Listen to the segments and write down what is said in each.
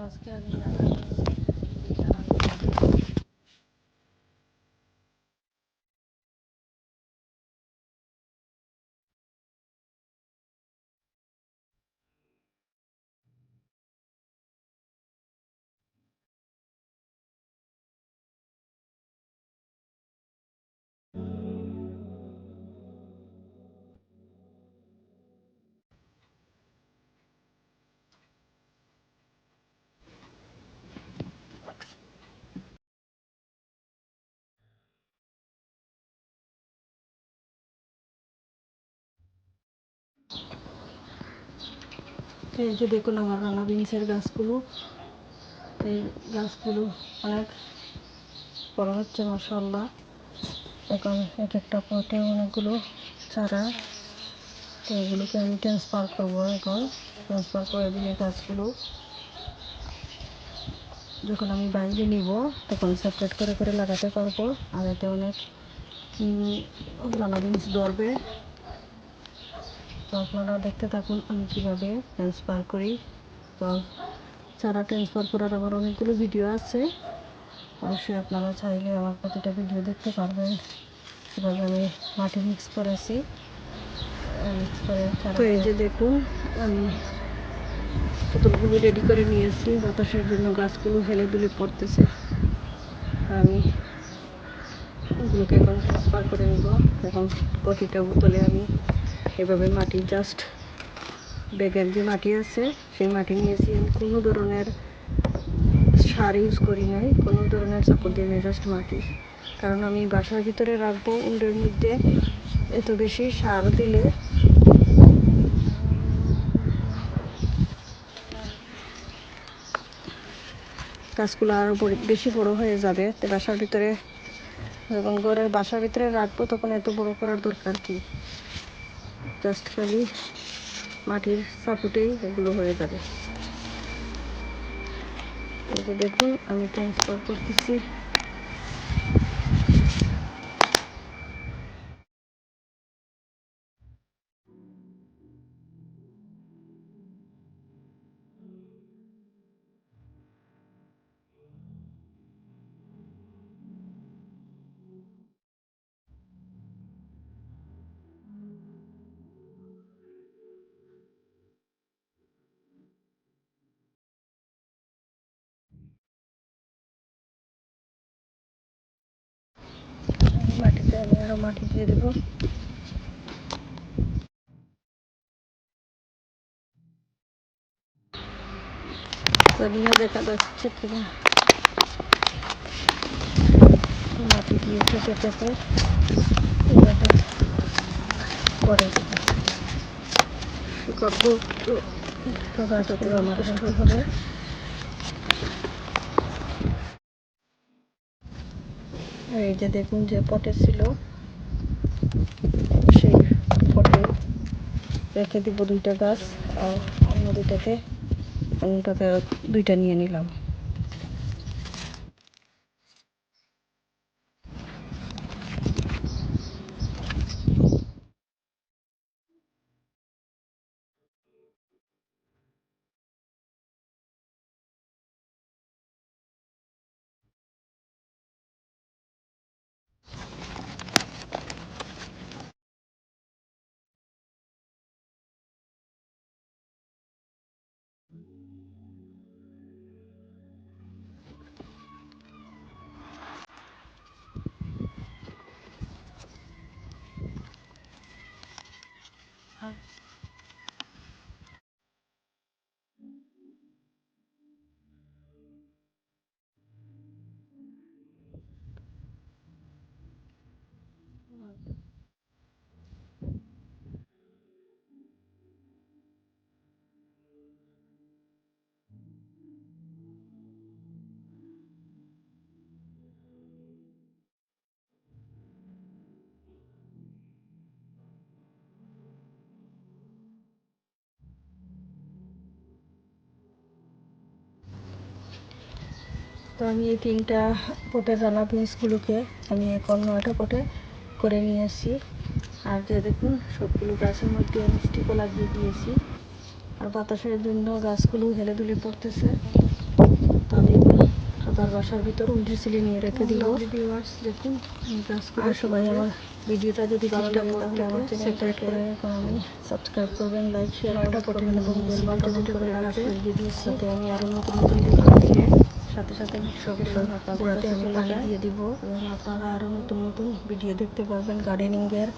আজকে আমি এই যে দেখুন আমার রান্না বিনসের গাছগুলো, এই গাছগুলো অনেক বড় হচ্ছে মাশাআল্লাহ। এখন এক একটা পটে অনেকগুলো চারা, তো এগুলোকে আমি ট্রান্সফার করবো। এখন ট্রান্সফার করে দিয়ে গাছগুলো যখন আমি বাইরে নিব তখন সেপারেট করে করে লাগাতে পারবো, আর এতে অনেক রান্না বিনস ধরবে। তো আপনারা দেখতে থাকুন আমি কীভাবে ট্রান্সফার করি। তো চারা ট্রান্সফার করার আমার অনেকগুলো ভিডিও আছে, অবশ্যই আপনারা চাইলে আমার প্রতিটা ভিডিও দেখতে পারবেন। এভাবে আমি মাটি মিক্স করেছি, মিক্স করে তো এই যে দেখুন আমি বোতলগুলো রেডি করে নিয়েছি। বাতাসের জন্য গাছগুলো হেলে দুলে পড়তেছে, আমি এগুলোকে এখন ট্রান্সফার করে নেব। এখন প্রতিটা বোতলে আমি এভাবে মাটি জাস্ট ব্যাগের যে মাটি আছে সেই মাটি নিয়েছি। আমি কোনো ধরনের সার ইউজ করি নাই, কোনো ধরনের সাপোর্ট দিই নাই, জাস্ট মাটি। কারণ আমি বাসার ভিতরে রাখবো, উন্ডের মধ্যে এত বেশি সার দিলে গাছগুলো আরও বেশি বড় হয়ে যাবে। তো বাসার ভিতরে যখন ঘরের বাসার ভিতরে রাখবো তখন এত বড় করার দরকার কি, জাস্ট খালি মাটির সাপোর্টেই এগুলো হয়ে যাবে। এই যে দেখুন আমি ট্রান্সফার করতেছি। মাটিতে আমি আরও মাটি দিয়ে দেবো। দেখা যাচ্ছে কিনা, মাটি দিয়ে চেপে চেপে এভাবে করে শুকাবো। তো গাছগুলো আমার হেল্প হবে। এই যে দেখুন যে পটে ছিল সেই পটে রেখে দিব দুইটা গাছ, আর অন্য দুইটাতে দুইটা নিয়ে নিলাম। তো আমি এই 3টা পটের রানা বিনসগুলোকে আমি এখন 9টা পটে করে নিয়ে আসি। আর যে দেখুন সবগুলো গাছের মধ্যে আমি স্টিকও লাগিয়ে দিয়েছি। আর বাতাসের জন্য গাছগুলো হেলে দুলে পড়তেছে। তো আমি এগুলো আবার বাসার ভিতর উল্টে সিলে নিয়ে রেখে দিব। ভিউয়ার্স দেখুন গাছগুলো। সবাই আমার ভিডিওটা যদি ভালো লাগে তাহলে আমার চ্যানেলটাকে আমি সাবস্ক্রাইব করবেন, লাইক শেয়ার করবেন এবং বেল বাটন করে রাখবেন যাতে আমি আরও নতুন নতুন ভিডিও দিলে সাথে সাথে গুঁড়াতে আমি পানি দিয়ে দিব এবং আপনারা আরও নতুন নতুন ভিডিও দেখতে পারবেন গার্ডেনিংয়ের।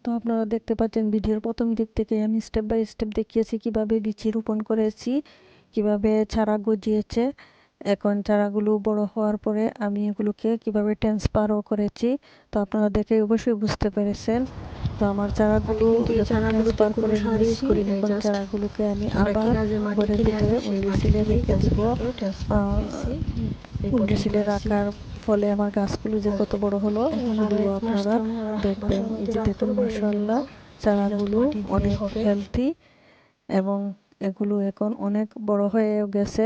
তো আপনারা দেখতে পাচ্ছেন ভিডিওর প্রথম দিক থেকে আমি স্টেপ বাই স্টেপ দেখিয়েছি কিভাবে বিচি রোপণ করেছি, কিভাবে চারা গজিয়েছে। এখন চারাগুলো বড় হওয়ার পরে আমি এগুলোকে কিভাবে ট্রান্সফারও করেছি, তো আপনারা দেখে অবশ্যই বুঝতে পেরেছেন। তো আমার চারাগুলো ট্রান্সফার করে নিয়েছি। এখন চারাগুলোকে আমি আবার ঘরের ভিতরে উন্ডি সিলে রেখে দিব। উন্ডি সিলে রাখার ফলে আমার গাছগুলো যে কত বড় হলো শুধু আপনারা দেখবেন। এই যে দেখুন মাশাআল্লাহ চারাগুলো অনেক হেলথি এবং এগুলো এখন অনেক বড় হয়ে গেছে।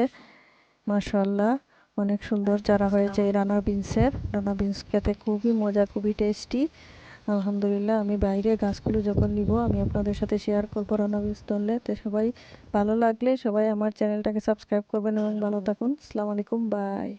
মাশাআল্লাহ অনেক সুন্দর চারা হয়েছে এই রানা বিনস খেতে খুবই মজা, খুবই টেস্টি। আলহামদুলিল্লাহ আমি বাইরে গাছগুলো যখন নিব আমি আপনাদের সাথে শেয়ার করবো রানা বিনস তুললে। তো সবাই ভালো লাগলে সবাই আমার চ্যানেলটাকে সাবস্ক্রাইব করবেন এবং ভালো থাকুন। আসসালামু আলাইকুম, বাই।